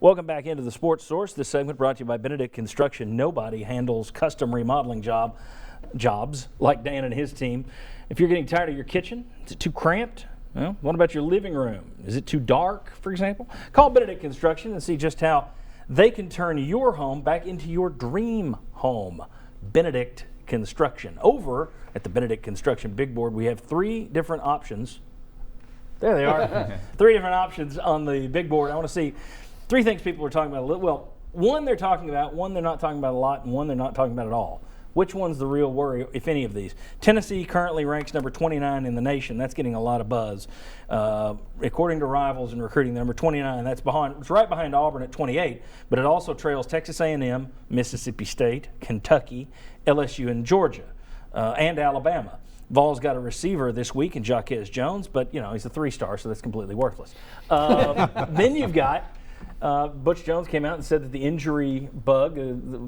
Welcome back into the Sports Source. This segment brought to you by Benedict Construction. Nobody handles custom remodeling jobs like Dan and his team. If you're getting tired of your kitchen, is it too cramped? Well, what about your living room? Is it too dark, for example? Call Benedict Construction and see just how they can turn your home back into your dream home. Benedict Construction. Over at the Benedict Construction Big Board, we have 3 different options. There they are. 3 different options on the big board. I want to see 3 things people are talking about. Well, one they're talking about, one they're not talking about a lot, and one they're not talking about at all. Which one's the real worry, if any of these? Tennessee currently ranks number 29 in the nation. That's getting a lot of buzz. According to Rivals and Recruiting, number 29. It's right behind Auburn at 28, but it also trails Texas A&M, Mississippi State, Kentucky, LSU, and Georgia, and Alabama. Vols got a receiver this week in Jaquez Jones, but he's a 3-star, so that's completely worthless. Then you've got Butch Jones came out and said that the injury bug,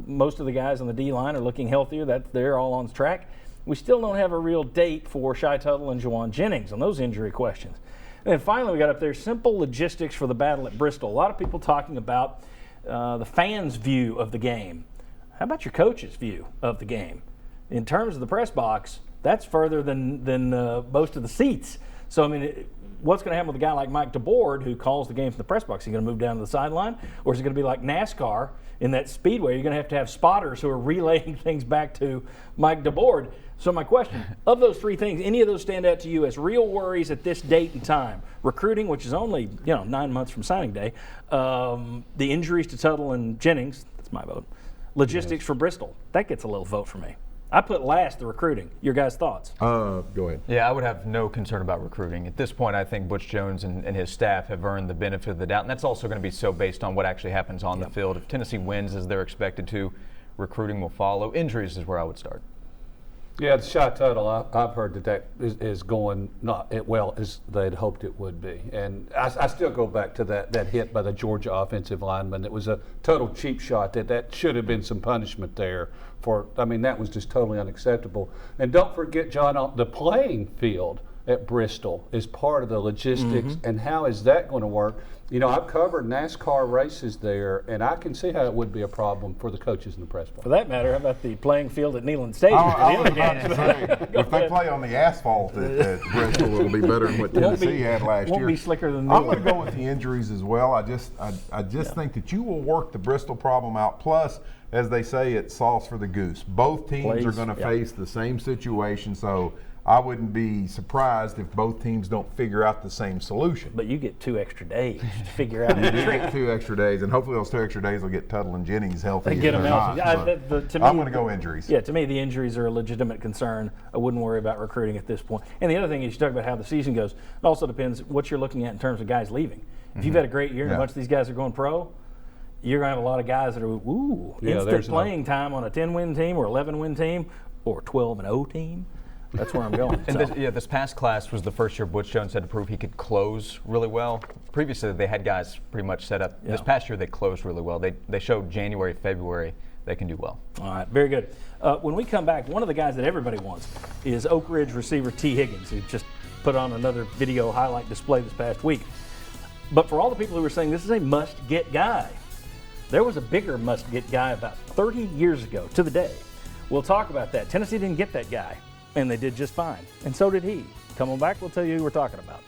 most of the guys on the D-line are looking healthier. They're all on track. We still don't have a real date for Shy Tuttle and Juwan Jennings on those injury questions. And then finally we got up there simple logistics for the battle at Bristol. A lot of people talking about the fans' view of the game. How about your coach's view of the game? In terms of the press box, that's further than most of the seats. So, what's going to happen with a guy like Mike DeBoard who calls the game from the press box? Is he going to move down to the sideline? Or is it going to be like NASCAR in that speedway? You're going to have spotters who are relaying things back to Mike DeBoard. So my question, of those 3 things, any of those stand out to you as real worries at this date and time? Recruiting, which is only 9 months from signing day. The injuries to Tuttle and Jennings, that's my vote. Logistics for Bristol, that gets a little vote for me. I put last the recruiting. Your guys' thoughts? Go ahead. Yeah, I would have no concern about recruiting. At this point, I think Butch Jones and his staff have earned the benefit of the doubt, and that's also going to be so based on what actually happens on the field. If Tennessee wins as they're expected to, recruiting will follow. Injuries is where I would start. Yeah, the Shy Tuttle, I've heard that is going not as well as they'd hoped it would be. And I still go back to that hit by the Georgia offensive lineman. It was a total cheap shot. That should have been some punishment there. That was just totally unacceptable. And don't forget, John, the playing field at Bristol is part of the logistics. And how is that going to work? I've covered NASCAR races there, and I can see how it would be a problem for the coaches in the press box. For that matter, how about the playing field at Neyland Stadium? I was about to say, if they play on the asphalt at Bristol, it'll be better than what Tennessee had last year. Won't be slicker than I'm going to go with the injuries as well. I just think that you will work the Bristol problem out. Plus, as they say, it's sauce for the goose. Both teams are going to face the same situation, so I wouldn't be surprised if both teams don't figure out the same solution. But you get 2 extra days to figure out. You do get 2 extra days, and hopefully those 2 extra days will get Tuttle and Jennings healthy. They get them healthy. I'm going to go injuries. Yeah, to me, the injuries are a legitimate concern. I wouldn't worry about recruiting at this point. And the other thing is, you talk about how the season goes. It also depends what you're looking at in terms of guys leaving. If you've had a great year and a bunch of these guys are going pro, you're going to have a lot of guys that are instant playing time on a 10-win team or 11-win team or 12-0 team. That's where I'm going. And this past class was the first year Butch Jones had to prove he could close really well. Previously, they had guys pretty much set up. Yeah. This past year, they closed really well. They showed January, February, they can do well. All right, very good. When we come back, one of the guys that everybody wants is Oak Ridge receiver T. Higgins, who just put on another video highlight display this past week. But for all the people who were saying this is a must-get guy, there was a bigger must-get guy about 30 years ago to the day. We'll talk about that. Tennessee didn't get that guy, and they did just fine. And so did he. Come on back, we'll tell you who we're talking about.